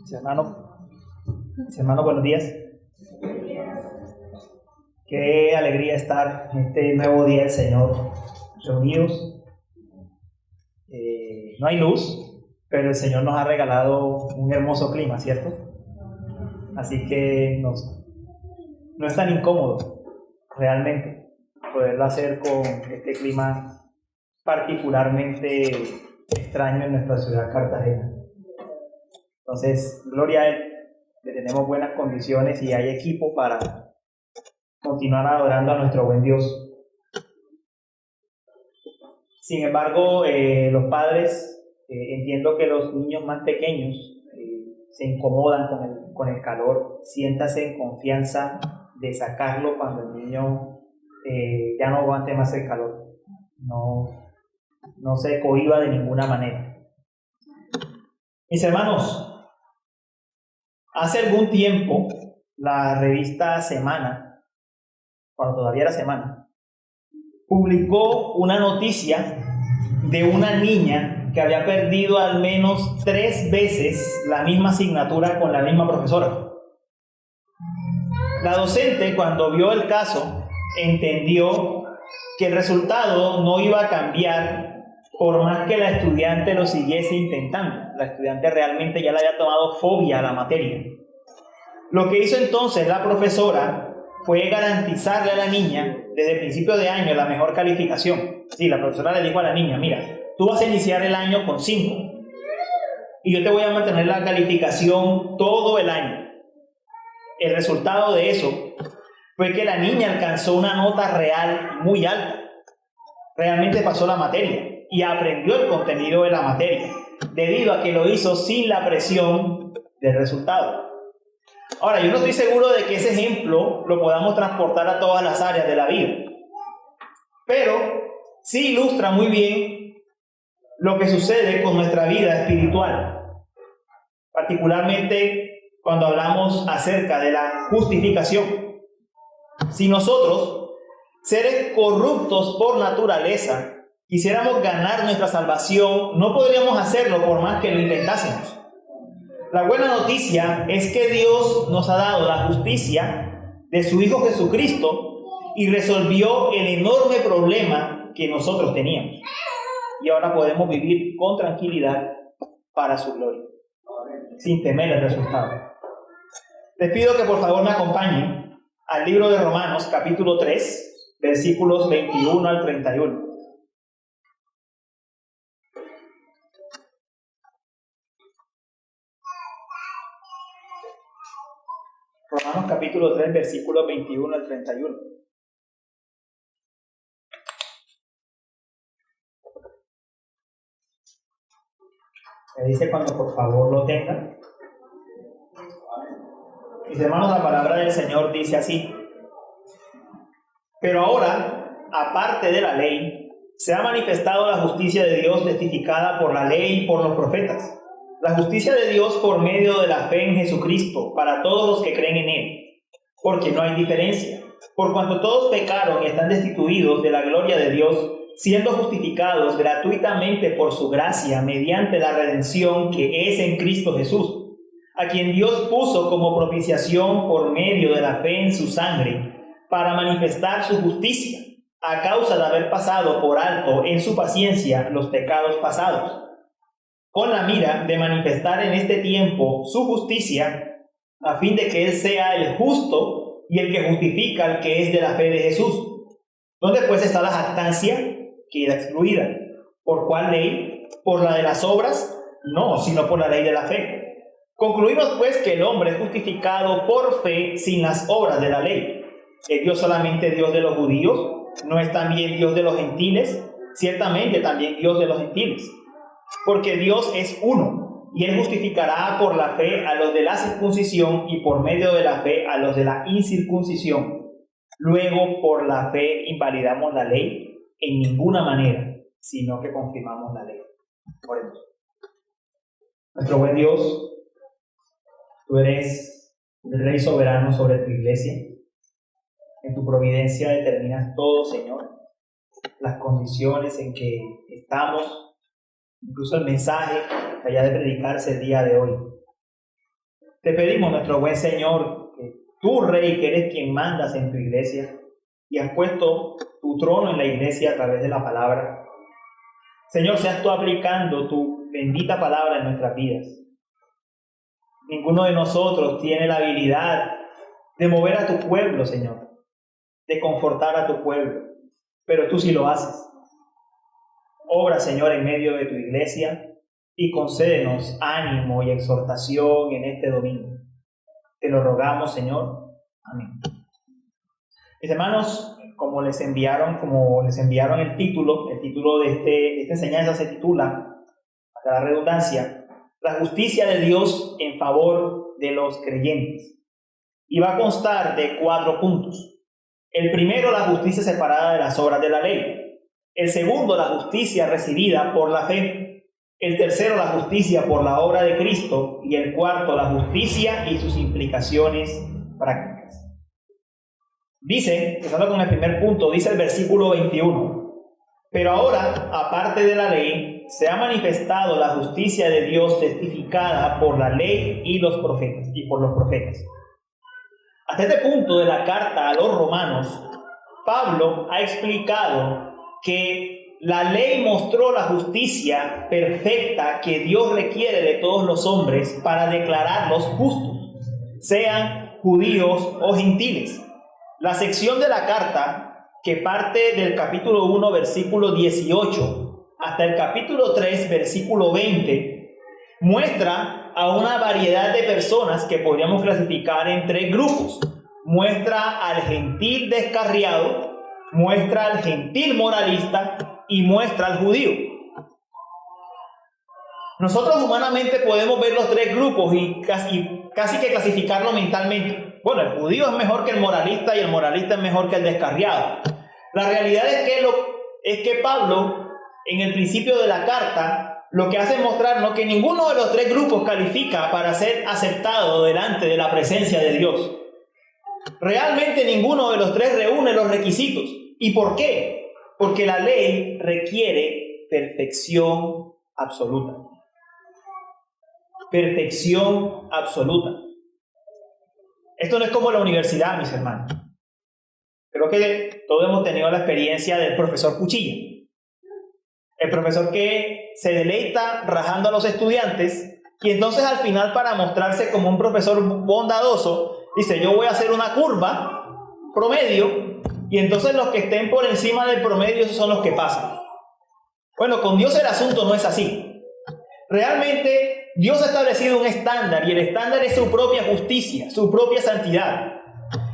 Mis hermanos, buenos días. Qué alegría estar en este nuevo día del Señor reunidos. No hay luz, pero el Señor nos ha regalado un hermoso clima, ¿cierto? Así que no es tan incómodo realmente poderlo hacer con este clima particularmente extraño en nuestra ciudad Cartagena. Entonces, gloria a Él, que tenemos buenas condiciones y hay equipo para continuar adorando a nuestro buen Dios. Sin embargo, los padres, entiendo que los niños más pequeños se incomodan con el calor. Siéntase en confianza de sacarlo cuando el niño ya no aguante más el calor. No se cohíba de ninguna manera. Mis hermanos, hace algún tiempo la revista Semana, cuando todavía era Semana, publicó una noticia de una niña que había perdido al menos 3 veces la misma asignatura con la misma profesora. La docente, cuando vio el caso, entendió que el resultado no iba a cambiar por más que la estudiante lo siguiese intentando. La estudiante realmente ya le había tomado fobia a la materia. Lo que hizo entonces la profesora fue garantizarle a la niña desde el principio de año la mejor calificación. Sí, la profesora le dijo a la niña: mira, tú vas a iniciar el año con 5 y yo te voy a mantener la calificación todo el año. El resultado de eso fue que la niña alcanzó una nota real muy alta. Realmente pasó la materia y aprendió el contenido de la materia, debido a que lo hizo sin la presión del resultado. Ahora, yo no estoy seguro de que ese ejemplo lo podamos transportar a todas las áreas de la vida, pero sí ilustra muy bien lo que sucede con nuestra vida espiritual, particularmente cuando hablamos acerca de la justificación. Si nosotros, seres corruptos por naturaleza, quisiéramos ganar nuestra salvación, no podríamos hacerlo por más que lo intentásemos. La buena noticia es que Dios nos ha dado la justicia de su Hijo Jesucristo y resolvió el enorme problema que nosotros teníamos. Y ahora podemos vivir con tranquilidad para su gloria, sin temer el resultado. Les pido que por favor me acompañen al libro de Romanos, capítulo 3, versículos 21 al 31. Romanos capítulo 3, versículos 21 al 31. Me dice cuando por favor lo tengan. Mis hermanos, la palabra del Señor dice así: pero ahora, aparte de la ley, se ha manifestado la justicia de Dios testificada por la ley y por los profetas. La justicia de Dios por medio de la fe en Jesucristo para todos los que creen en Él, porque no hay diferencia. Por cuanto todos pecaron y están destituidos de la gloria de Dios, siendo justificados gratuitamente por su gracia mediante la redención que es en Cristo Jesús, a quien Dios puso como propiciación por medio de la fe en su sangre, para manifestar su justicia, a causa de haber pasado por alto en su paciencia los pecados pasados, con la mira de manifestar en este tiempo su justicia, a fin de que Él sea el justo y el que justifica al que es de la fe de Jesús. ¿Dónde pues está la jactancia? Queda excluida. ¿Por cuál ley? ¿Por la de las obras? No, sino por la ley de la fe. Concluimos pues que el hombre es justificado por fe sin las obras de la ley. ¿Es Dios solamente Dios de los judíos? ¿No es también Dios de los gentiles? Ciertamente también Dios de los gentiles. Porque Dios es uno, y Él justificará por la fe a los de la circuncisión y por medio de la fe a los de la incircuncisión. Luego, por la fe invalidamos la ley en ninguna manera, sino que confirmamos la ley. Oremos. Nuestro buen Dios, tú eres el Rey soberano sobre tu iglesia. En tu providencia determinas todo, Señor, las condiciones en que estamos, incluso el mensaje que haya de predicarse el día de hoy. Te pedimos, nuestro buen Señor, que tú, Rey, que eres quien mandas en tu iglesia y has puesto tu trono en la iglesia a través de la palabra, Señor, seas tú aplicando tu bendita palabra en nuestras vidas. Ninguno de nosotros tiene la habilidad de mover a tu pueblo, Señor, de confortar a tu pueblo, pero tú sí lo haces. Obra, Señor, en medio de tu iglesia y concédenos ánimo y exhortación en este domingo. Te lo rogamos, Señor. Amén. Mis hermanos, como les enviaron el título de esta enseñanza se titula, para la redundancia, la justicia de Dios en favor de los creyentes. Y va a constar de 4 puntos. El primero, la justicia separada de las obras de la ley. El segundo, la justicia recibida por la fe. El tercero, la justicia por la obra de Cristo. Y el cuarto, la justicia y sus implicaciones prácticas. Dice, empezando con el primer punto, dice el versículo 21. Pero ahora, aparte de la ley, se ha manifestado la justicia de Dios testificada por la ley y por los profetas. Hasta este punto de la carta a los romanos, Pablo ha explicado que la ley mostró la justicia perfecta que Dios requiere de todos los hombres para declararlos justos, sean judíos o gentiles. La sección de la carta, que parte del capítulo 1, versículo 18, hasta el capítulo 3, versículo 20, muestra a una variedad de personas que podríamos clasificar en 3 grupos. Muestra al gentil descarriado, muestra al gentil moralista y muestra al judío. Nosotros humanamente podemos ver los 3 grupos y casi que clasificarlo mentalmente. Bueno, el judío es mejor que el moralista y el moralista es mejor que el descarriado. La realidad es que Pablo, en el principio de la carta, lo que hace es mostrarnos que ninguno de los 3 grupos califica para ser aceptado delante de la presencia de Dios. Realmente ninguno de los 3 reúne los requisitos. ¿Y por qué? Porque la ley requiere perfección absoluta. Perfección absoluta. Esto no es como la universidad, mis hermanos. Creo que todos hemos tenido la experiencia del profesor Cuchilla. El profesor que se deleita rajando a los estudiantes y entonces al final, para mostrarse como un profesor bondadoso, dice: yo voy a hacer una curva promedio y entonces los que estén por encima del promedio esos son los que pasan. Bueno, con Dios el asunto no es así. Realmente Dios ha establecido un estándar y el estándar es su propia justicia, su propia santidad.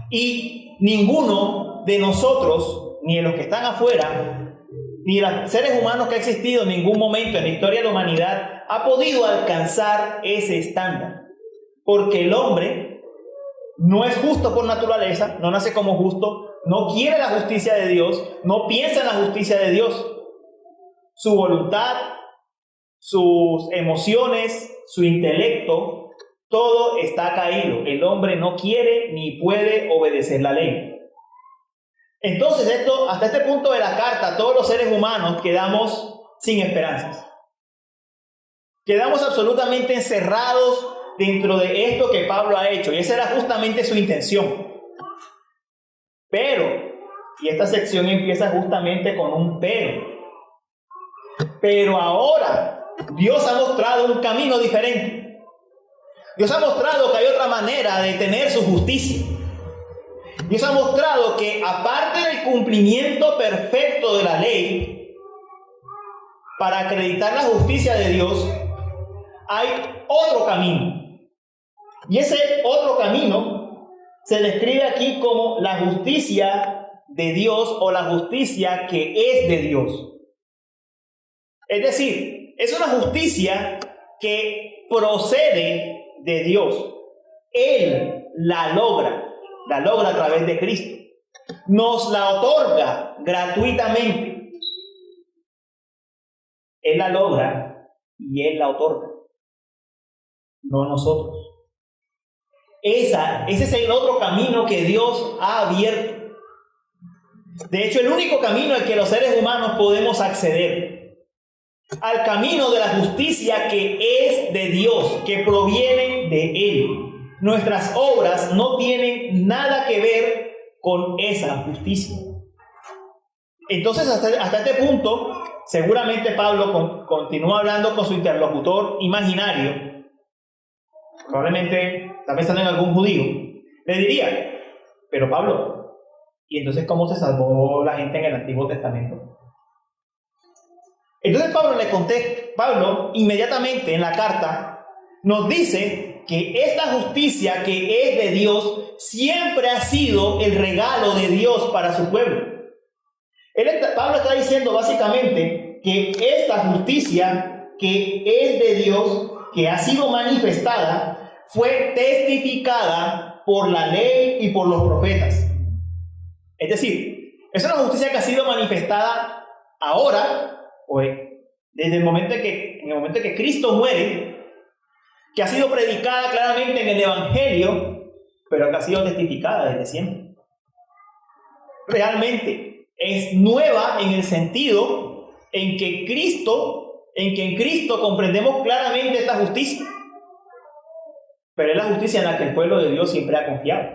Y ninguno de nosotros, ni de los que están afuera, ni de los seres humanos que ha existido en ningún momento en la historia de la humanidad, ha podido alcanzar ese estándar. Porque el hombre no es justo por naturaleza, no nace como justo, no quiere la justicia de Dios, no piensa en la justicia de Dios. Su voluntad, sus emociones, su intelecto, todo está caído. El hombre no quiere ni puede obedecer la ley. Entonces, hasta este punto de la carta, todos los seres humanos quedamos sin esperanzas. Quedamos absolutamente encerrados dentro de esto que Pablo ha hecho, y esa era justamente su intención. Pero, y esta sección empieza justamente con un pero ahora Dios ha mostrado un camino diferente. Dios ha mostrado que hay otra manera de tener su justicia. Dios ha mostrado que aparte del cumplimiento perfecto de la ley, para acreditar la justicia de Dios, hay otro camino. Y ese otro camino se describe aquí como la justicia de Dios o la justicia que es de Dios. Es decir, es una justicia que procede de Dios. Él la logra a través de Cristo. Nos la otorga gratuitamente. Él la logra y Él la otorga, no nosotros. Ese es el otro camino que Dios ha abierto. De hecho, el único camino al que los seres humanos podemos acceder. Al camino de la justicia que es de Dios, que proviene de Él. nuestras obras no tienen nada que ver con esa justicia. Entonces, hasta este punto, seguramente Pablo continúa hablando con su interlocutor imaginario. Probablemente está pensando en algún judío. Le diría, pero Pablo, ¿y entonces cómo se salvó la gente en el Antiguo Testamento? Entonces Pablo inmediatamente en la carta nos dice que esta justicia que es de Dios siempre ha sido el regalo de Dios para su pueblo. Pablo está diciendo básicamente que esta justicia que es de Dios, que ha sido manifestada, fue testificada por la ley y por los profetas. Es decir, es una justicia que ha sido manifestada ahora, pues, desde el momento en que Cristo muere, que ha sido predicada claramente en el Evangelio, pero que ha sido testificada desde siempre. Realmente es nueva en el sentido en que en Cristo comprendemos claramente esta justicia. Pero es la justicia en la que el pueblo de Dios siempre ha confiado.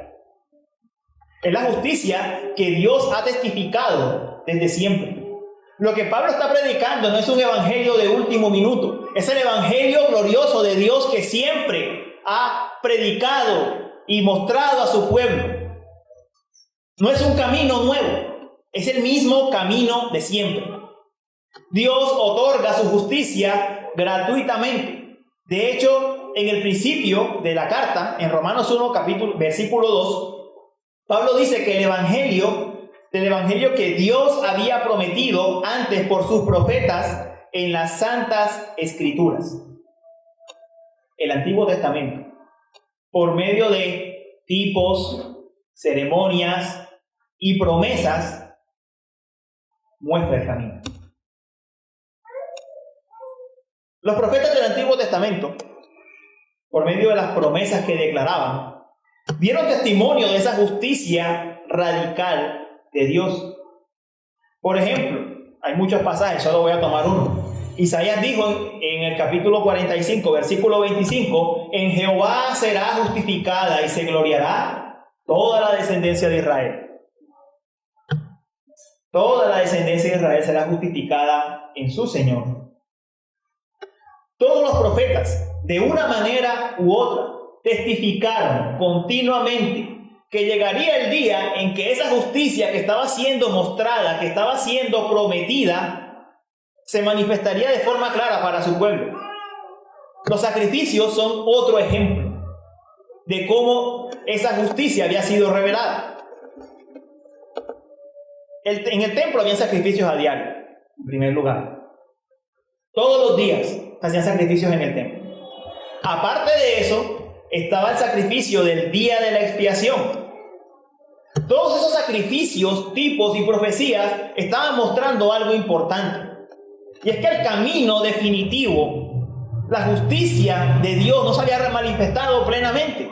Es la justicia que Dios ha testificado desde siempre. Lo que Pablo está predicando no es un evangelio de último minuto. Es el evangelio glorioso de Dios que siempre ha predicado y mostrado a su pueblo. No es un camino nuevo. Es el mismo camino de siempre. Dios otorga su justicia gratuitamente. De hecho, en el principio de la carta, en Romanos 1, versículo 2, Pablo dice que el evangelio que Dios había prometido antes por sus profetas en las santas escrituras, el Antiguo Testamento, por medio de tipos, ceremonias y promesas, muestra el camino. Los profetas del Antiguo Testamento, por medio de las promesas que declaraban, dieron testimonio de esa justicia radical de Dios. Por ejemplo, hay muchos pasajes, solo voy a tomar uno. Isaías dijo en el capítulo 45, versículo 25, en Jehová será justificada y se gloriará toda la descendencia de Israel. Toda la descendencia de Israel será justificada en su Señor. Todos los profetas, de una manera u otra, testificaron continuamente que llegaría el día en que esa justicia que estaba siendo mostrada, que estaba siendo prometida, se manifestaría de forma clara para su pueblo. Los sacrificios son otro ejemplo de cómo esa justicia había sido revelada. En el templo había sacrificios a diario, en primer lugar. Todos los días se hacían sacrificios en el templo. Aparte de eso, estaba el sacrificio del día de la expiación. Todos esos sacrificios, tipos y profecías estaban mostrando algo importante. Y es que el camino definitivo, la justicia de Dios no se había manifestado plenamente.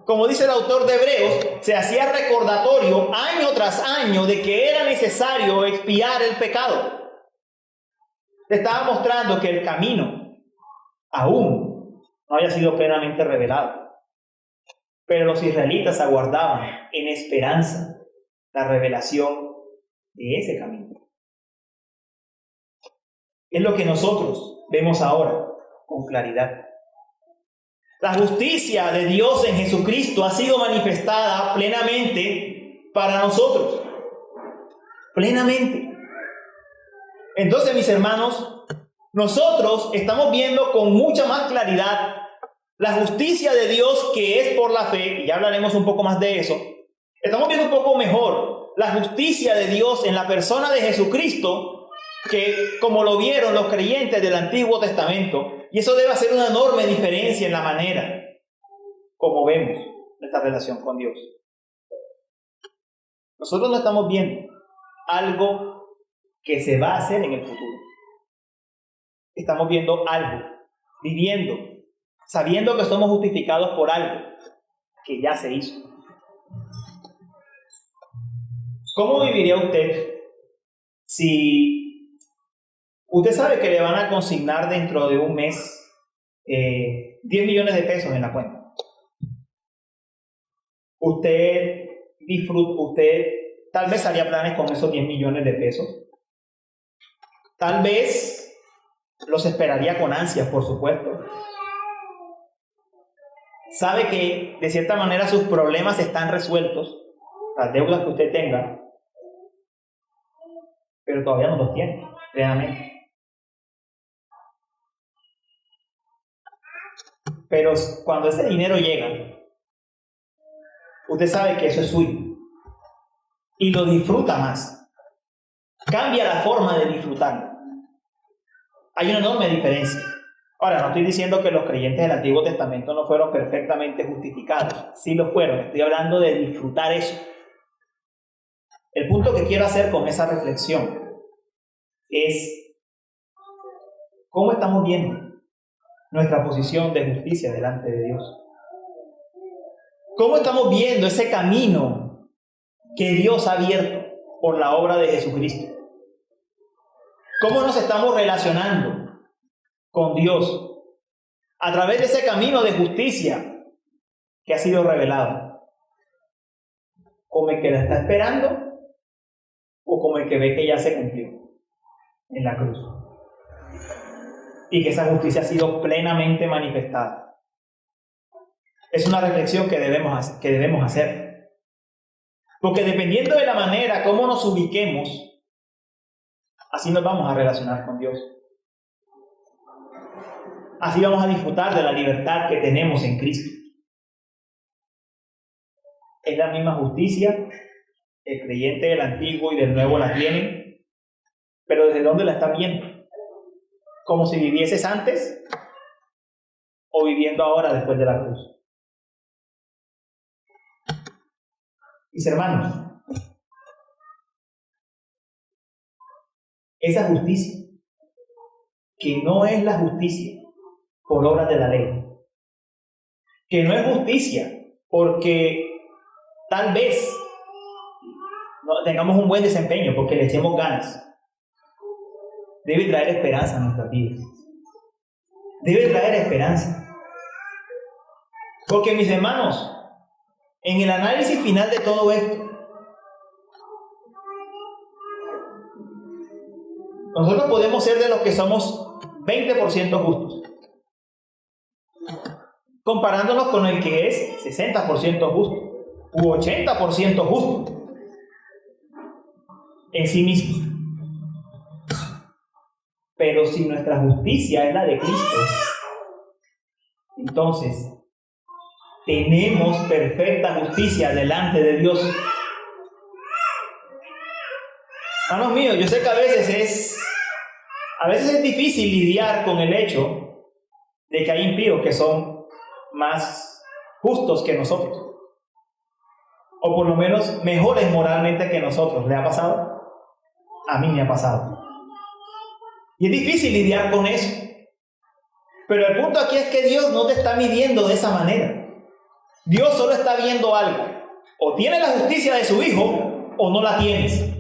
Como dice el autor de Hebreos, se hacía recordatorio año tras año de que era necesario expiar el pecado. Se estaba mostrando que el camino aún no había sido plenamente revelado. Pero los israelitas aguardaban en esperanza la revelación de ese camino. Es lo que nosotros vemos ahora con claridad. La justicia de Dios en Jesucristo ha sido manifestada plenamente para nosotros. Plenamente. Entonces, mis hermanos, nosotros estamos viendo con mucha más claridad la justicia de Dios que es por la fe, y ya hablaremos un poco más de eso. Estamos viendo un poco mejor la justicia de Dios en la persona de Jesucristo, que como lo vieron los creyentes del Antiguo Testamento, y eso debe hacer una enorme diferencia en la manera como vemos nuestra relación con Dios. Nosotros no estamos viendo algo que se va a hacer en el futuro. Estamos viendo algo, viviendo, sabiendo que somos justificados por algo que ya se hizo. ¿Cómo viviría usted si usted sabe que le van a consignar dentro de un mes 10 millones de pesos en la cuenta? usted tal vez haría planes con esos 10 millones de pesos. Tal vez los esperaría con ansias, por supuesto. Sabe que de cierta manera sus problemas están resueltos, las deudas que usted tenga, pero todavía no los tiene, plenamente. Pero cuando ese dinero llega, usted sabe que eso es suyo y lo disfruta más. Cambia la forma de disfrutarlo. Hay una enorme diferencia. Ahora, no estoy diciendo que los creyentes del Antiguo Testamento no fueron perfectamente justificados. Sí lo fueron. Estoy hablando de disfrutar eso. El punto que quiero hacer con esa reflexión es cómo estamos viendo nuestra posición de justicia delante de Dios. ¿Cómo estamos viendo ese camino que Dios ha abierto por la obra de Jesucristo? ¿Cómo nos estamos relacionando con Dios a través de ese camino de justicia que ha sido revelado? ¿Como el que la está esperando o como el que ve que ya se cumplió en la cruz? Y que esa justicia ha sido plenamente manifestada. Es una reflexión que debemos hacer. Porque dependiendo de la manera como nos ubiquemos, así nos vamos a relacionar con Dios. Así vamos a disfrutar de la libertad que tenemos en Cristo. Es la misma justicia, el creyente del Antiguo y del Nuevo la tienen, pero ¿desde dónde la están viendo? ¿Como si vivieses antes o viviendo ahora después de la cruz? Mis hermanos, esa justicia, que no es la justicia por obras de la ley, que no es justicia porque tal vez no tengamos un buen desempeño, porque le echemos ganas, debe traer esperanza a nuestras vidas. Debe traer esperanza. Porque, mis hermanos, en el análisis final de todo esto, nosotros podemos ser de los que somos 20% justos, comparándonos con el que es 60% justo u 80% justo en sí mismo. Pero si nuestra justicia es la de Cristo, entonces tenemos perfecta justicia delante de Dios. Hermanos míos, yo sé que a veces es difícil lidiar con el hecho de que hay impíos que son más justos que nosotros, o por lo menos mejores moralmente que nosotros. ¿Le ha pasado? A mí me ha pasado. Y es difícil lidiar con eso. Pero el punto aquí es que Dios no te está midiendo de esa manera. Dios solo está viendo algo. O tienes la justicia de su Hijo o no la tienes.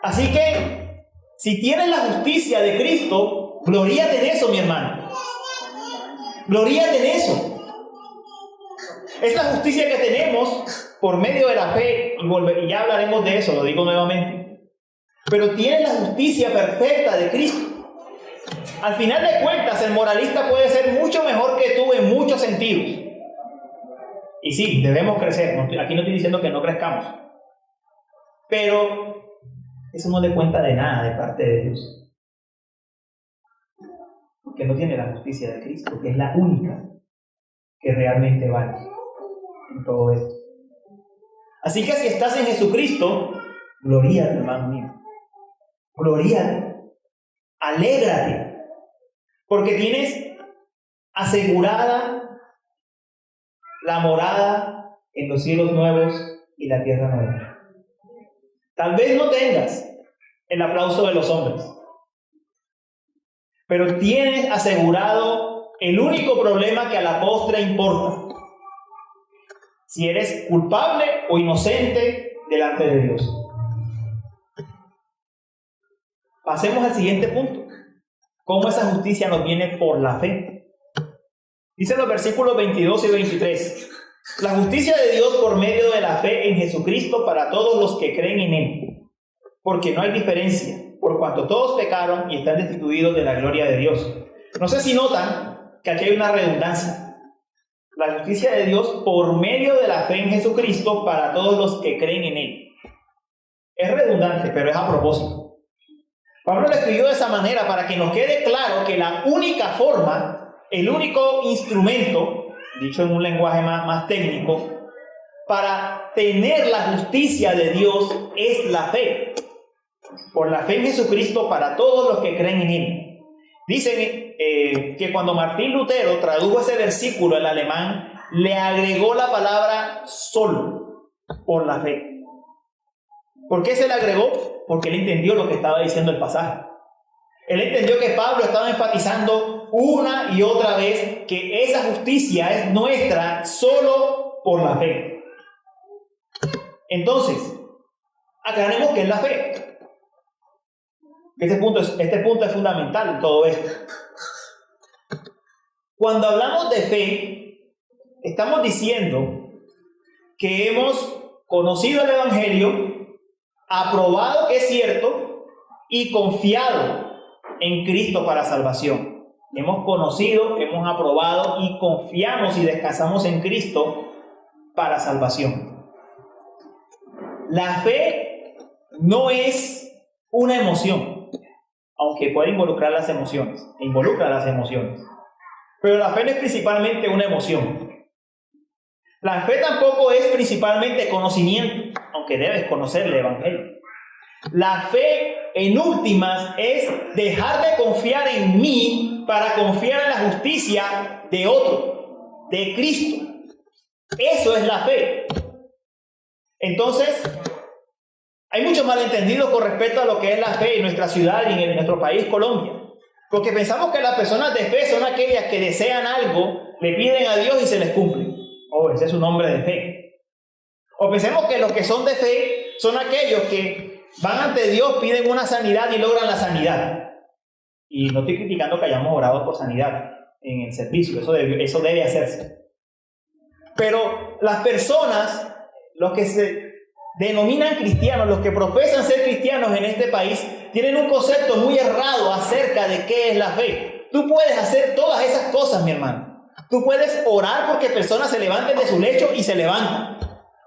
Así que, si tienes la justicia de Cristo, gloríate en eso, mi hermano. Gloríate en eso. Es la justicia que tenemos por medio de la fe. Y ya hablaremos de eso, lo digo nuevamente. Pero tienes la justicia perfecta de Cristo. Al final de cuentas, el moralista puede ser mucho mejor que tú en muchos sentidos. Y sí, debemos crecer. Aquí no estoy diciendo que no crezcamos. Pero eso no le cuenta de nada de parte de Dios. Porque no tiene la justicia de Cristo, que es la única que realmente vale en todo esto. Así que si estás en Jesucristo, gloríate, hermano mío. Gloríate. Alégrate. Porque tienes asegurada la morada en los cielos nuevos y la tierra nueva. Tal vez no tengas el aplauso de los hombres, pero tienes asegurado el único problema que a la postre importa: si eres culpable o inocente delante de Dios. Pasemos al siguiente punto: ¿cómo esa justicia nos viene por la fe? Dice los versículos 22 y 23: La justicia de Dios por medio de la fe en Jesucristo para todos los que creen en Él, porque no hay diferencia, por cuanto todos pecaron y están destituidos de la gloria de Dios. No sé si notan que aquí hay una redundancia. La justicia de Dios por medio de la fe en Jesucristo para todos los que creen en Él. Es redundante, pero es a propósito. Pablo lo escribió de esa manera para que nos quede claro que la única forma, el único instrumento, dicho en un lenguaje más técnico, para tener la justicia de Dios es la fe. Por la fe en Jesucristo para todos los que creen en Él. Dicen que cuando Martín Lutero tradujo ese versículo al alemán, le agregó la palabra solo, por la fe. ¿Por qué se le agregó? Porque él entendió lo que estaba diciendo el pasaje. Él entendió que Pablo estaba enfatizando una y otra vez que esa justicia es nuestra solo por la fe. Entonces, aclaremos qué es la fe. Este punto es fundamental en todo esto. Cuando hablamos de fe, estamos diciendo que hemos conocido el Evangelio, aprobado que es cierto y confiado en Cristo para salvación. Hemos conocido, hemos aprobado y confiamos y descansamos en Cristo para salvación. La fe no es una emoción, aunque puede involucrar las emociones, involucra las emociones. Pero la fe no es principalmente una emoción. La fe tampoco es principalmente conocimiento, aunque debes conocer el Evangelio. La fe, en últimas, es dejar de confiar en mí para confiar en la justicia de otro, de Cristo. Eso es la fe. Entonces, hay muchos malentendidos con respecto a lo que es la fe en nuestra ciudad y en nuestro país, Colombia. Porque pensamos que las personas de fe son aquellas que desean algo, le piden a Dios y se les cumple. Oh, ese es un hombre de fe. O pensemos que los que son de fe son aquellos que van ante Dios, piden una sanidad y logran la sanidad. Y no estoy criticando que hayamos orado por sanidad en el servicio, eso debe hacerse. Pero las personas, los que se denominan cristianos, los que profesan ser cristianos en este país, tienen un concepto muy errado acerca de qué es la fe. Tú puedes hacer todas esas cosas, mi hermano. Tú puedes orar porque personas se levanten de su lecho y se levantan.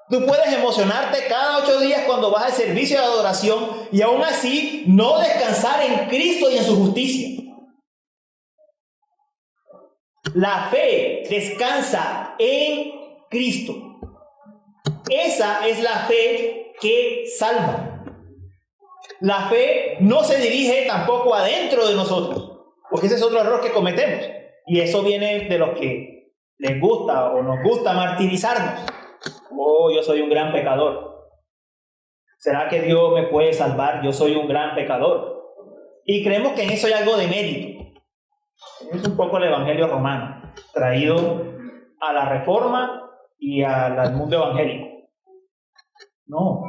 Tú puedes emocionarte cada 8 días cuando vas al servicio de adoración y aún así no descansar en Cristo y en su justicia. La fe descansa en Cristo. Esa es la fe que salva. La fe no se dirige tampoco adentro de nosotros, porque ese es otro error que cometemos. Y eso viene de los que les gusta o nos gusta martirizarnos. Oh, yo soy un gran pecador. ¿Será que Dios me puede salvar? Yo soy un gran pecador. Y creemos que en eso hay algo de mérito. Es un poco el evangelio romano, traído a la reforma y al mundo evangélico. No.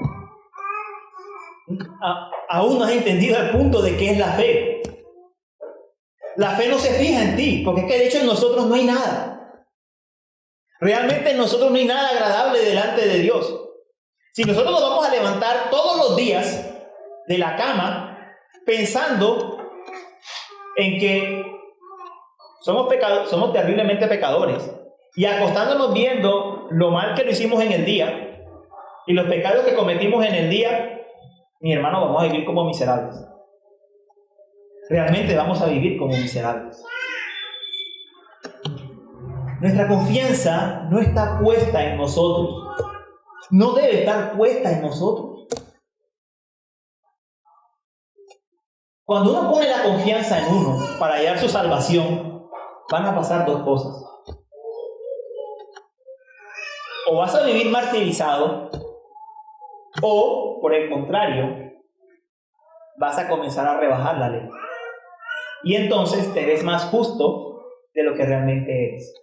Aún no has entendido el punto de qué es la fe. La fe no se fija en ti, porque es que de hecho en nosotros no hay nada. Realmente en nosotros no hay nada agradable delante de Dios. Si nosotros nos vamos a levantar todos los días de la cama pensando en que somos terriblemente pecadores y acostándonos viendo lo mal que lo hicimos en el día y los pecados que cometimos en el día, mi hermano, vamos a vivir como miserables. Realmente vamos a vivir como miserables. Nuestra confianza no está puesta en nosotros. No debe estar puesta en nosotros. Cuando uno pone la confianza en uno para hallar su salvación, van a pasar dos cosas. O vas a vivir martirizado, o, por el contrario, vas a comenzar a rebajar la ley. Y entonces te ves más justo de lo que realmente eres.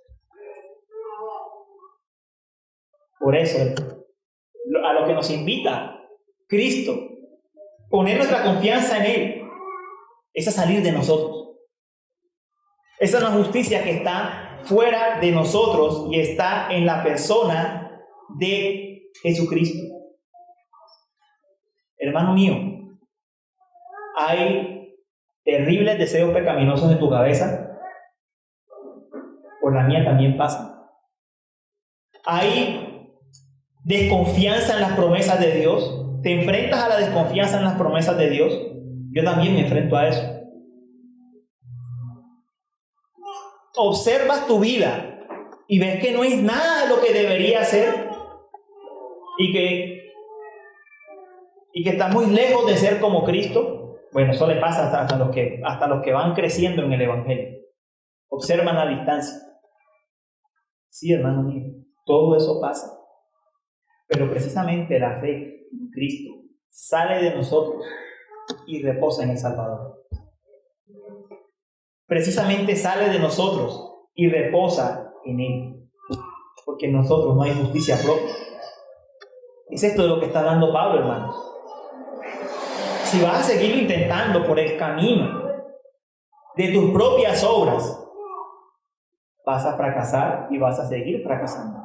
Por eso, a lo que nos invita Cristo, poner nuestra confianza en Él, es a salir de nosotros. Esa es una justicia que está fuera de nosotros y está en la persona de Jesucristo. Hermano mío, hay terribles deseos pecaminosos en tu cabeza, por la mía también pasa. Hay desconfianza en las promesas de Dios. Te enfrentas a la desconfianza en las promesas de Dios. Yo también me enfrento a eso. Observas tu vida y ves que no es nada de lo que debería ser y que estás muy lejos de ser como Cristo. Bueno, eso le pasa hasta los que van creciendo en el Evangelio. Observan a distancia. Sí, hermano mío, todo eso pasa. Pero precisamente la fe en Cristo sale de nosotros y reposa en el Salvador. Precisamente sale de nosotros y reposa en Él. Porque en nosotros no hay justicia propia. Es esto de lo que está hablando Pablo, hermanos. Si vas a seguir intentando por el camino de tus propias obras, vas a fracasar y vas a seguir fracasando.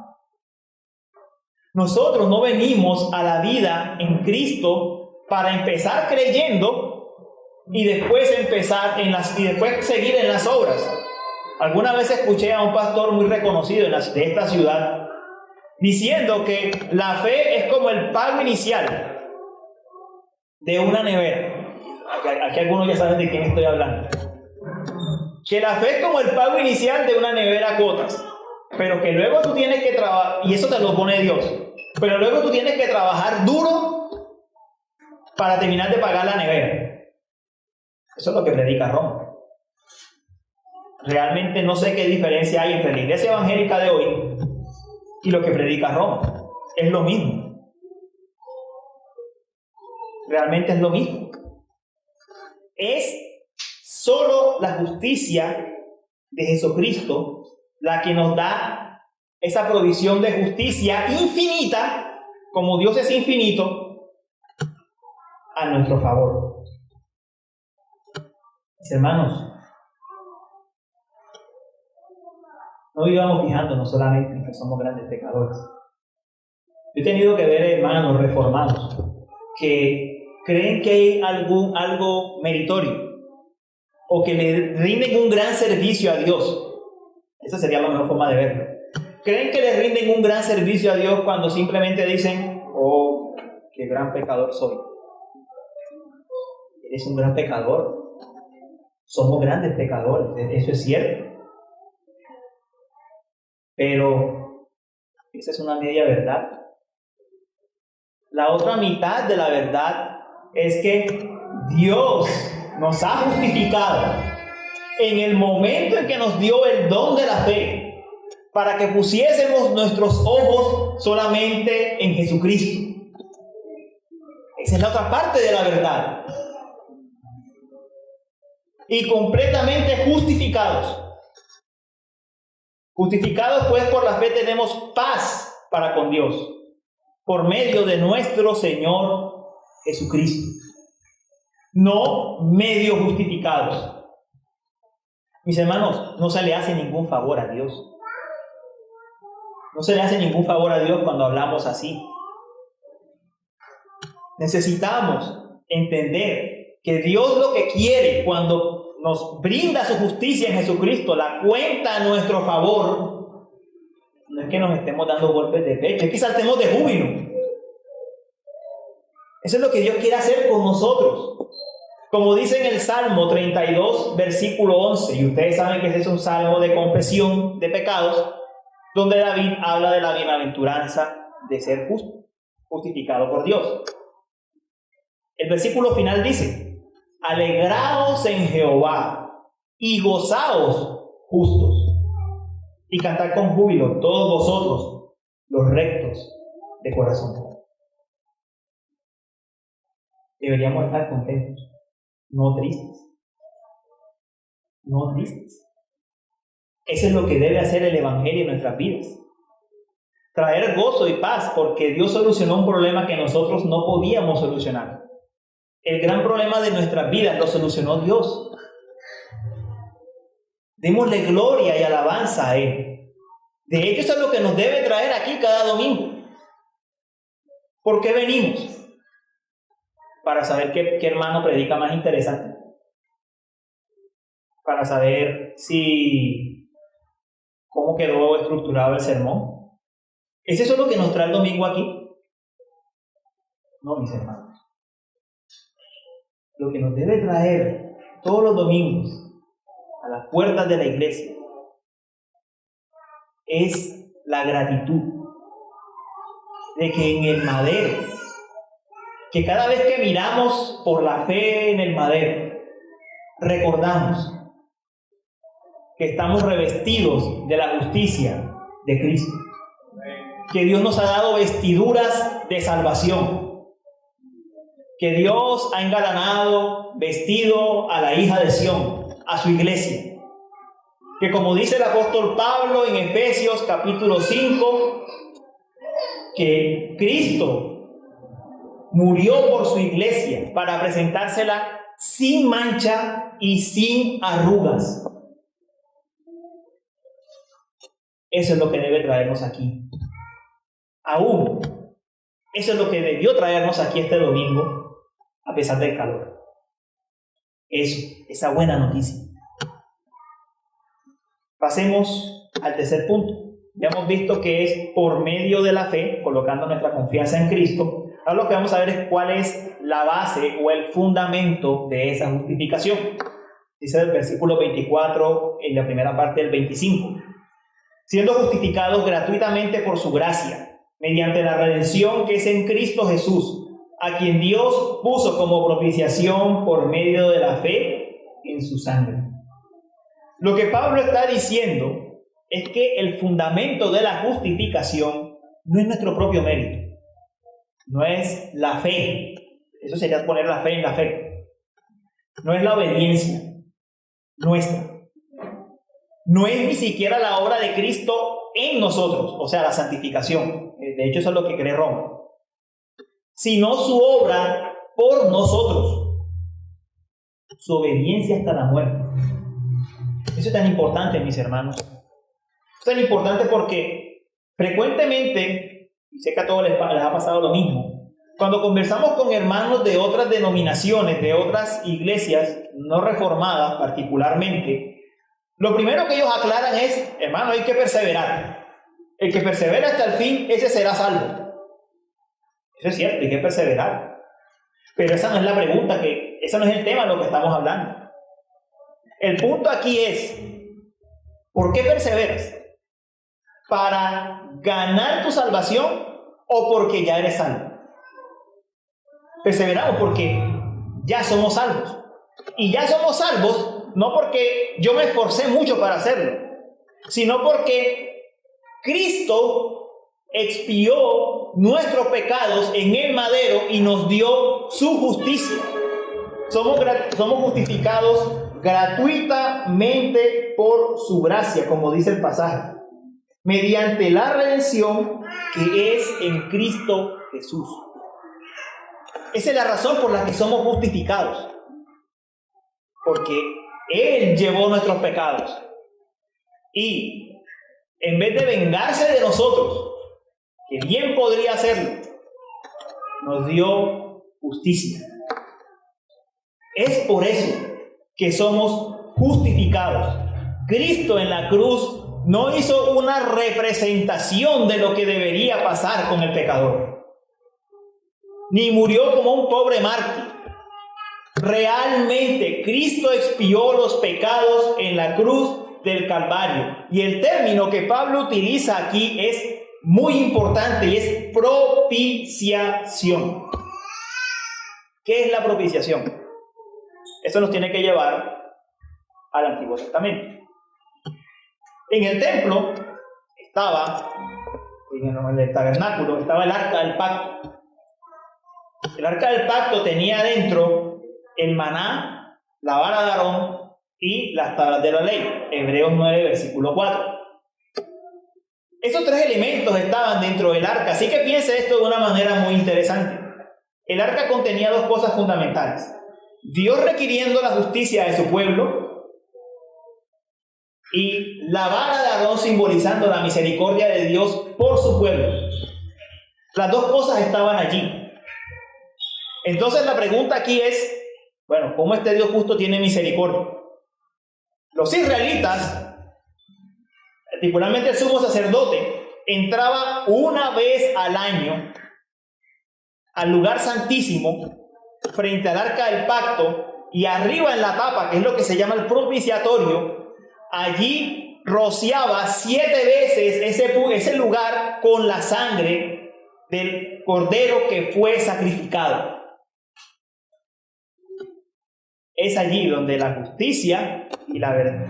Nosotros no venimos a la vida en Cristo para empezar creyendo y después después seguir en las obras. Alguna vez escuché a un pastor muy reconocido de esta ciudad diciendo que la fe es como el pago inicial de una nevera. Aquí algunos ya saben de quién estoy hablando. Que la fe es como el pago inicial de una nevera a cuotas, pero que luego tú tienes que trabajar, y eso te lo pone Dios, pero luego tú tienes que trabajar duro para terminar de pagar la nevera. Eso es lo que predica Roma. Realmente no sé qué diferencia hay entre la iglesia evangélica de hoy y lo que predica Roma. Es lo mismo. Realmente es lo mismo. Es solo la justicia de Jesucristo la que nos da esa provisión de justicia infinita, como Dios es infinito, a nuestro favor. Mis hermanos, no vivamos fijándonos solamente en que somos grandes pecadores. Yo he tenido que ver hermanos reformados que creen que hay algo meritorio o que le rinden un gran servicio a Dios. Esa sería la mejor forma de verlo. Creen que le rinden un gran servicio a Dios cuando simplemente dicen: oh, qué gran pecador soy. Eres un gran pecador. Somos grandes pecadores, eso es cierto. Pero esa es una media verdad. La otra mitad de la verdad es que Dios nos ha justificado en el momento en que nos dio el don de la fe, para que pusiésemos nuestros ojos solamente en Jesucristo. Esa es la otra parte de la verdad. Y completamente justificados. Justificados pues por la fe tenemos paz para con Dios, por medio de nuestro Señor Jesucristo. No medio justificados. Mis hermanos, no se le hace ningún favor a Dios. No se le hace ningún favor a Dios cuando hablamos así. Necesitamos entender que Dios lo que quiere cuando nos brinda su justicia en Jesucristo, la cuenta a nuestro favor, no es que nos estemos dando golpes de pecho, es que saltemos de júbilo. Eso es lo que Dios quiere hacer con nosotros. Como dice en el Salmo 32, versículo 11, y ustedes saben que ese es un salmo de confesión de pecados, donde David habla de la bienaventuranza de ser justificado por Dios. El versículo final dice: alegraos en Jehová y gozaos justos, y cantad con júbilo todos vosotros los rectos de corazón. Deberíamos estar contentos, no tristes. No tristes. Eso es lo que debe hacer el Evangelio en nuestras vidas. Traer gozo y paz, porque Dios solucionó un problema que nosotros no podíamos solucionar. El gran problema de nuestras vidas lo solucionó Dios. Démosle gloria y alabanza a Él. De hecho, eso es lo que nos debe traer aquí cada domingo. ¿Por qué venimos? Para saber qué hermano predica más interesante. Para saber cómo quedó estructurado el sermón. ¿Es eso lo que nos trae el domingo aquí? No, mis hermanos. Lo que nos debe traer todos los domingos a las puertas de la iglesia es la gratitud de que en el madero, que cada vez que miramos por la fe en el madero, recordamos que estamos revestidos de la justicia de Cristo, que Dios nos ha dado vestiduras de salvación, que Dios ha engalanado, vestido a la hija de Sión, a su iglesia, que como dice el apóstol Pablo en Efesios capítulo 5, que Cristo murió por su iglesia para presentársela sin mancha y sin arrugas. Eso es lo que debe traernos aquí. Aún, eso es lo que debió traernos aquí este domingo, a pesar del calor. Eso, esa buena noticia. Pasemos al tercer punto. Ya hemos visto que es por medio de la fe, colocando nuestra confianza en Cristo. Ahora lo que vamos a ver es cuál es la base o el fundamento de esa justificación. Dice el versículo 24 en la primera parte del 25. Siendo justificados gratuitamente por su gracia, mediante la redención que es en Cristo Jesús, a quien Dios puso como propiciación por medio de la fe en su sangre. Lo que Pablo está diciendo es que el fundamento de la justificación no es nuestro propio mérito, no es la fe, eso sería poner la fe en la fe, no es la obediencia nuestra, no es ni siquiera la obra de Cristo en nosotros, o sea, la santificación, de hecho eso es lo que cree Roma, sino su obra por nosotros, su obediencia hasta la muerte. Eso es tan importante, mis hermanos. Es tan importante porque frecuentemente, y sé que a todos les ha pasado lo mismo, cuando conversamos con hermanos de otras denominaciones, de otras iglesias no reformadas particularmente, lo primero que ellos aclaran es, hermano, hay que perseverar. El que persevera hasta el fin, ese será salvo. Eso es cierto, hay que perseverar. Pero esa no es la pregunta, ese no es el tema de lo que estamos hablando. El punto aquí es, ¿por qué perseveras? ¿Para ganar tu salvación o porque ya eres salvo? Perseveramos porque ya somos salvos. Y ya somos salvos no porque yo me esforcé mucho para hacerlo, sino porque Cristo expió nuestros pecados en el madero y nos dio su justicia. Somos justificados gratuitamente por su gracia, como dice el pasaje, mediante la redención que es en Cristo Jesús. Esa es la razón por la que somos justificados, porque Él llevó nuestros pecados y en vez de vengarse de nosotros, que bien podría hacerlo, nos dio justicia. Es por eso que somos justificados. Cristo en la cruz no hizo una representación de lo que debería pasar con el pecador, ni murió como un pobre mártir. Realmente Cristo expió los pecados en la cruz del Calvario. Y el término que Pablo utiliza aquí es muy importante y es propiciación. ¿Qué es la propiciación? Eso nos tiene que llevar al Antiguo Testamento. En el templo estaba, en el tabernáculo, estaba el arca del pacto. El arca del pacto tenía dentro el maná, la vara de Aarón y las tablas de la ley. Hebreos 9, versículo 4. Esos tres elementos estaban dentro del arca, así que piense esto de una manera muy interesante. El arca contenía dos cosas fundamentales: Dios requiriendo la justicia de su pueblo y la vara de Aarón simbolizando la misericordia de Dios por su pueblo. Las dos cosas estaban allí. Entonces la pregunta aquí es, bueno, ¿cómo este Dios justo tiene misericordia? Los israelitas, particularmente el sumo sacerdote, entraba una vez al año al lugar santísimo frente al arca del pacto, y arriba en la tapa, que es lo que se llama el propiciatorio, allí rociaba 7 veces ese lugar con la sangre del cordero que fue sacrificado. Es allí donde la justicia y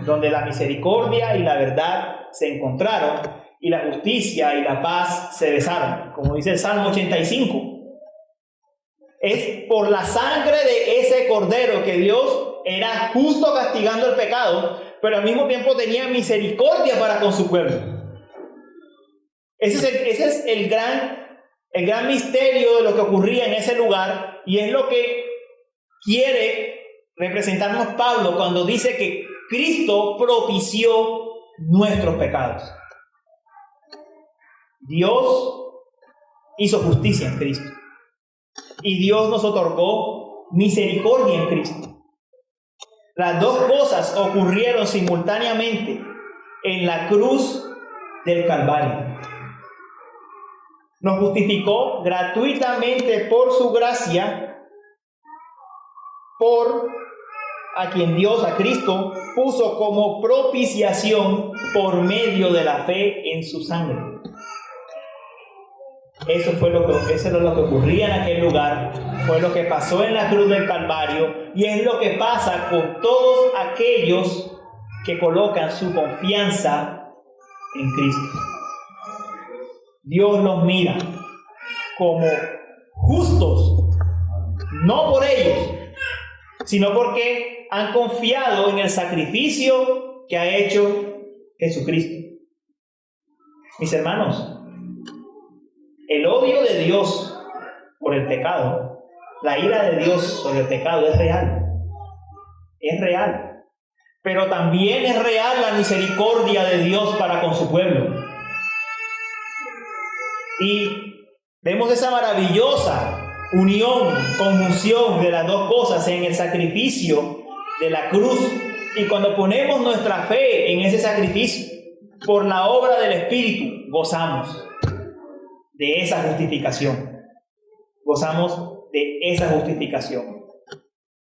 donde la misericordia y la verdad se encontraron, y la justicia y la paz se besaron, como dice el Salmo 85. Es por la sangre de ese cordero que Dios era justo castigando el pecado, pero al mismo tiempo tenía misericordia para con su pueblo. Ese es el gran misterio de lo que ocurría en ese lugar, y es lo que quiere representarnos Pablo cuando dice que Cristo propició nuestros pecados. Dios hizo justicia en Cristo, y Dios nos otorgó misericordia en Cristo. Las dos cosas ocurrieron simultáneamente en la cruz del Calvario. Nos justificó gratuitamente por su gracia, a quien Dios, a Cristo, puso como propiciación por medio de la fe en su sangre. Eso era lo que ocurría en aquel lugar, fue lo que pasó en la cruz del Calvario, y es lo que pasa con todos aquellos que colocan su confianza en Cristo. Dios los mira como justos, no por ellos, sino porque han confiado en el sacrificio que ha hecho Jesucristo. Mis hermanos, el odio de Dios por el pecado, la ira de Dios sobre el pecado es real. Es real. Pero también es real la misericordia de Dios para con su pueblo. Y vemos esa maravillosa unión, conjunción de las dos cosas en el sacrificio de la cruz. Y cuando ponemos nuestra fe en ese sacrificio, por la obra del Espíritu, gozamos de esa justificación. Gozamos de esa justificación.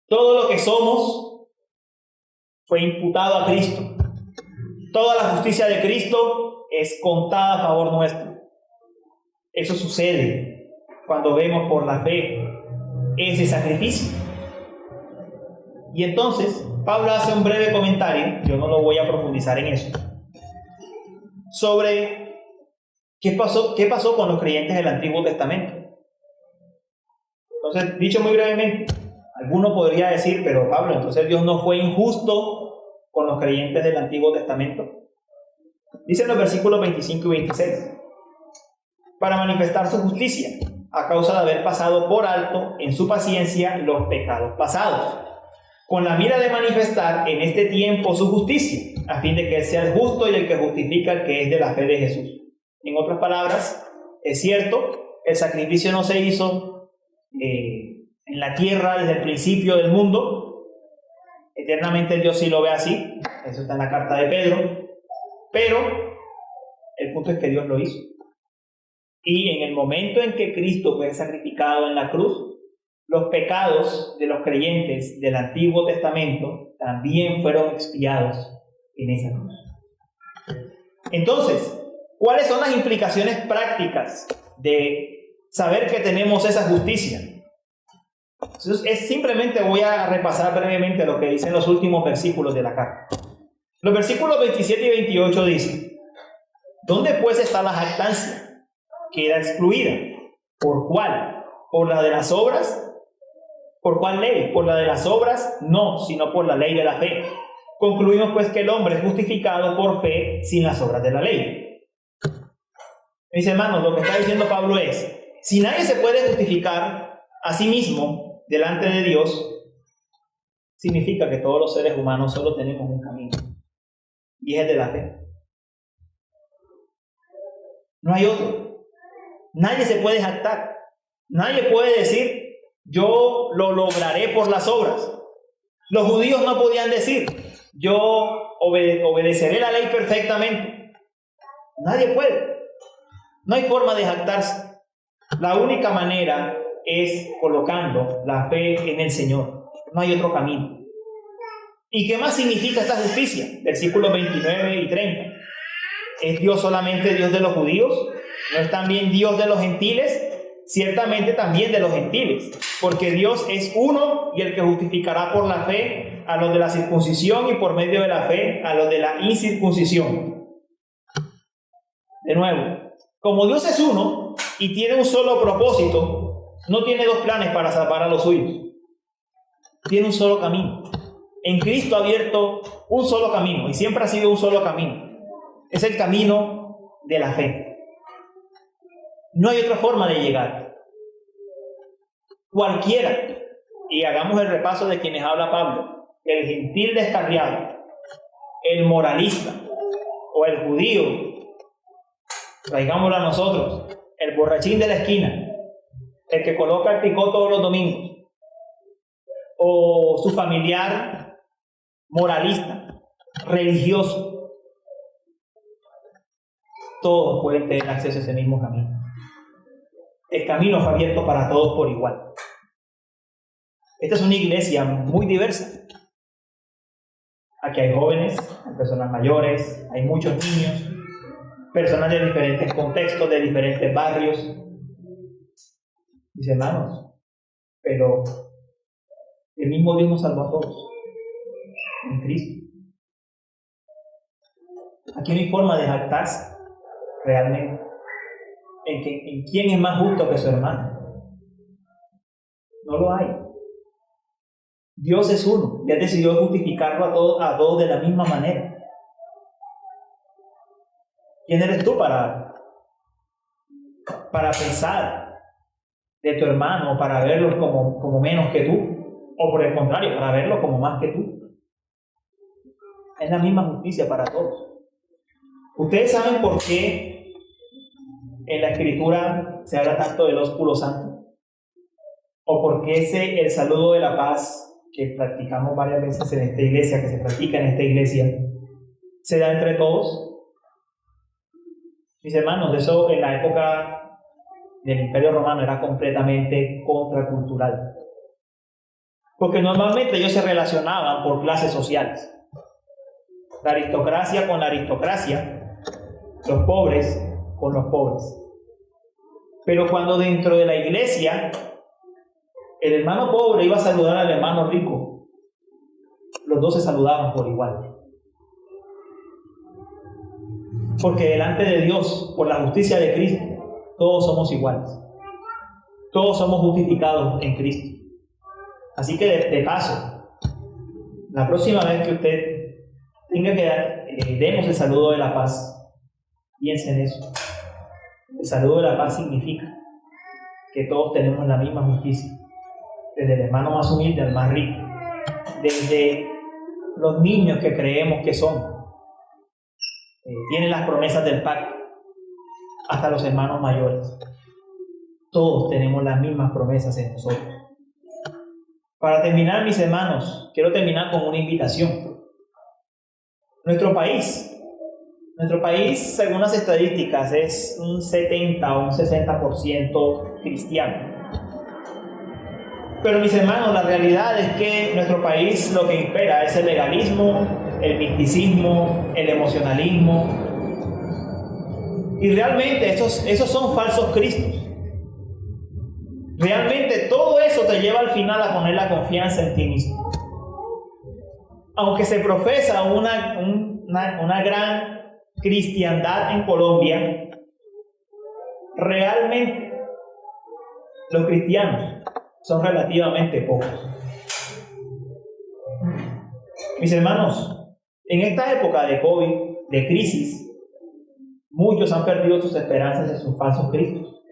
Todo lo que somos fue imputado a Cristo. Toda la justicia de Cristo es contada a favor nuestro. Eso sucede cuando vemos por la fe ese sacrificio. Y entonces, Pablo hace un breve comentario, yo no lo voy a profundizar en eso, sobre ¿qué pasó con los creyentes del Antiguo Testamento? Entonces, dicho muy brevemente, alguno podría decir, pero Pablo, entonces Dios no fue injusto con los creyentes del Antiguo Testamento. Dicen los versículos 25 y 26. Para manifestar su justicia, a causa de haber pasado por alto en su paciencia los pecados pasados, con la mira de manifestar en este tiempo su justicia, a fin de que Él sea el justo y el que justifica el que es de la fe de Jesús. En otras palabras, es cierto, el sacrificio no se hizo en la tierra desde el principio del mundo. Eternamente Dios sí lo ve así, eso está en la carta de Pedro, pero el punto es que Dios lo hizo. Y en el momento en que Cristo fue sacrificado en la cruz, los pecados de los creyentes del Antiguo Testamento también fueron expiados en esa cruz. Entonces, ¿cuáles son las implicaciones prácticas de saber que tenemos esa justicia? Entonces, simplemente voy a repasar brevemente lo que dicen los últimos versículos de la carta. Los versículos 27 y 28 dicen: ¿dónde pues está la jactancia? Queda excluida. ¿Por cuál? ¿Por la de las obras? ¿Por cuál ley? ¿Por la de las obras? No, sino por la ley de la fe. Concluimos pues que el hombre es justificado por fe sin las obras de la ley. Mis hermanos, lo que está diciendo Pablo es: si nadie se puede justificar a sí mismo delante de Dios, significa que todos los seres humanos solo tenemos un camino. y es el de la fe. No hay otro. Nadie se puede jactar. Nadie puede decir, yo lo lograré por las obras. Los judíos no podían decir, yo obedeceré la ley perfectamente. Nadie puede. No hay forma de jactarse. La única manera es colocando la fe en el Señor. No hay otro camino. ¿Y qué más significa esta justicia? Versículos 29 y 30. ¿Es Dios solamente Dios de los judíos? ¿No es también Dios de los gentiles? Ciertamente también de los gentiles, porque Dios es uno y el que justificará por la fe a los de la circuncisión y por medio de la fe a los de la incircuncisión. De nuevo, como Dios es uno y tiene un solo propósito, no tiene dos planes para salvar a los suyos. Tiene un solo camino. En Cristo ha abierto un solo camino y siempre ha sido un solo camino. Es el camino de la fe. No hay otra forma de llegar. Cualquiera, y hagamos el repaso de quienes habla Pablo, el gentil descarriado, el moralista o el judío, traigámoslo a nosotros, el borrachín de la esquina, el que coloca el picó todos los domingos, o su familiar moralista, religioso, todos pueden tener acceso a ese mismo camino. El camino fue abierto para todos por igual. Esta es una iglesia muy diversa. Aquí hay jóvenes, hay personas mayores, hay muchos niños, personas de diferentes contextos, de diferentes barrios. Mis hermanos, pero el mismo Dios nos salvó a todos en Cristo. Aquí no hay forma de jactarse realmente en quién es más justo que su hermano. No lo hay. Dios es uno y Él decidió justificarlo a todos de la misma manera. ¿Quién eres tú para pensar de tu hermano, para verlo como menos que tú? O por el contrario, para verlo como más que tú. Es la misma justicia para todos. ¿Ustedes saben por qué en la Escritura se habla tanto del ósculo santo? ¿O por qué el saludo de la paz que practicamos varias veces en esta iglesia, que se practica en esta iglesia, se da entre todos? Mis hermanos, eso en la época del Imperio Romano era completamente contracultural. Porque normalmente ellos se relacionaban por clases sociales. La aristocracia con la aristocracia, los pobres con los pobres. Pero cuando dentro de la iglesia el hermano pobre iba a saludar al hermano rico, los dos se saludaban por igual. Porque delante de Dios, por la justicia de Cristo, todos somos iguales. Todos somos justificados en Cristo. Así que de paso, la próxima vez que usted tenga que demos el saludo de la paz, piensen en eso. El saludo de la paz significa que todos tenemos la misma justicia. Desde el hermano más humilde al más rico, desde los niños que creemos que son, tienen las promesas del pacto, hasta los hermanos mayores. Todos tenemos las mismas promesas en nosotros. Para terminar, mis hermanos, quiero terminar con una invitación. Nuestro país, según las estadísticas, es un 70 o un 60% cristiano. Pero mis hermanos, la realidad es que nuestro país lo que impera es el legalismo, el misticismo, el emocionalismo. Y realmente esos son falsos cristos. Realmente todo eso te lleva al final a poner la confianza en ti mismo. Aunque se profesa una gran cristiandad en Colombia, realmente los cristianos son relativamente pocos. Mis hermanos, en esta época de COVID, de crisis, muchos han perdido sus esperanzas en sus falsos cristos.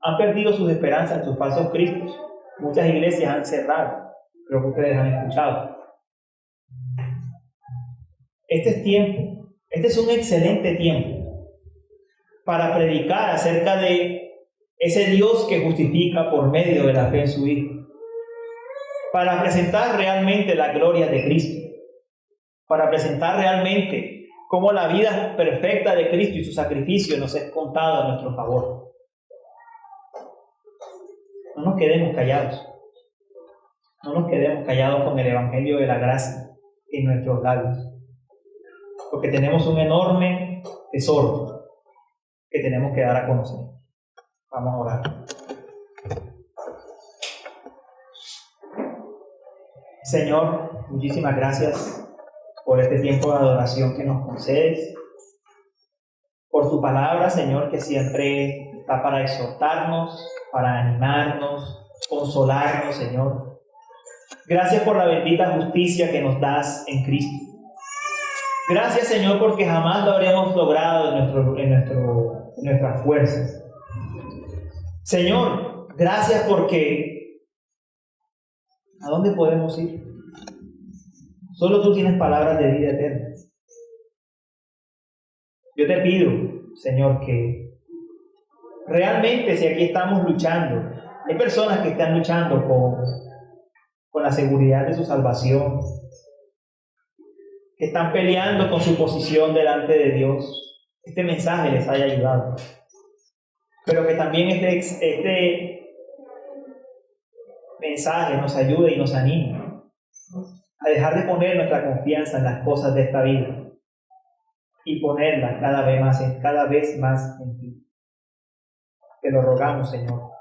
Han perdido sus esperanzas en sus falsos cristos. Muchas iglesias han cerrado. Creo que ustedes han escuchado. este es tiempo, este es un excelente tiempo para predicar acerca de ese Dios que justifica por medio de la fe en su Hijo, para presentar realmente la gloria de Cristo, para presentar realmente cómo la vida perfecta de Cristo y su sacrificio nos es contado a nuestro favor. No nos quedemos callados. No nos quedemos callados con el Evangelio de la gracia en nuestros labios, porque tenemos un enorme tesoro que tenemos que dar a conocer. Vamos a orar. Señor, muchísimas gracias por este tiempo de adoración que nos concedes, por tu palabra, Señor, que siempre está para exhortarnos, para animarnos, consolarnos, Señor. Gracias por la bendita justicia que nos das en Cristo. Gracias, Señor, porque jamás lo habríamos logrado en nuestras fuerzas. Señor, gracias porque ¿a dónde podemos ir? Solo tú tienes palabras de vida eterna. Yo te pido, Señor, que realmente si aquí estamos luchando, hay personas que están luchando con la seguridad de su salvación, que están peleando con su posición delante de Dios, este mensaje les haya ayudado. Pero que también este mensaje nos ayude y nos anime a dejar de poner nuestra confianza en las cosas de esta vida y ponerla cada vez más en ti. Te lo rogamos, Señor,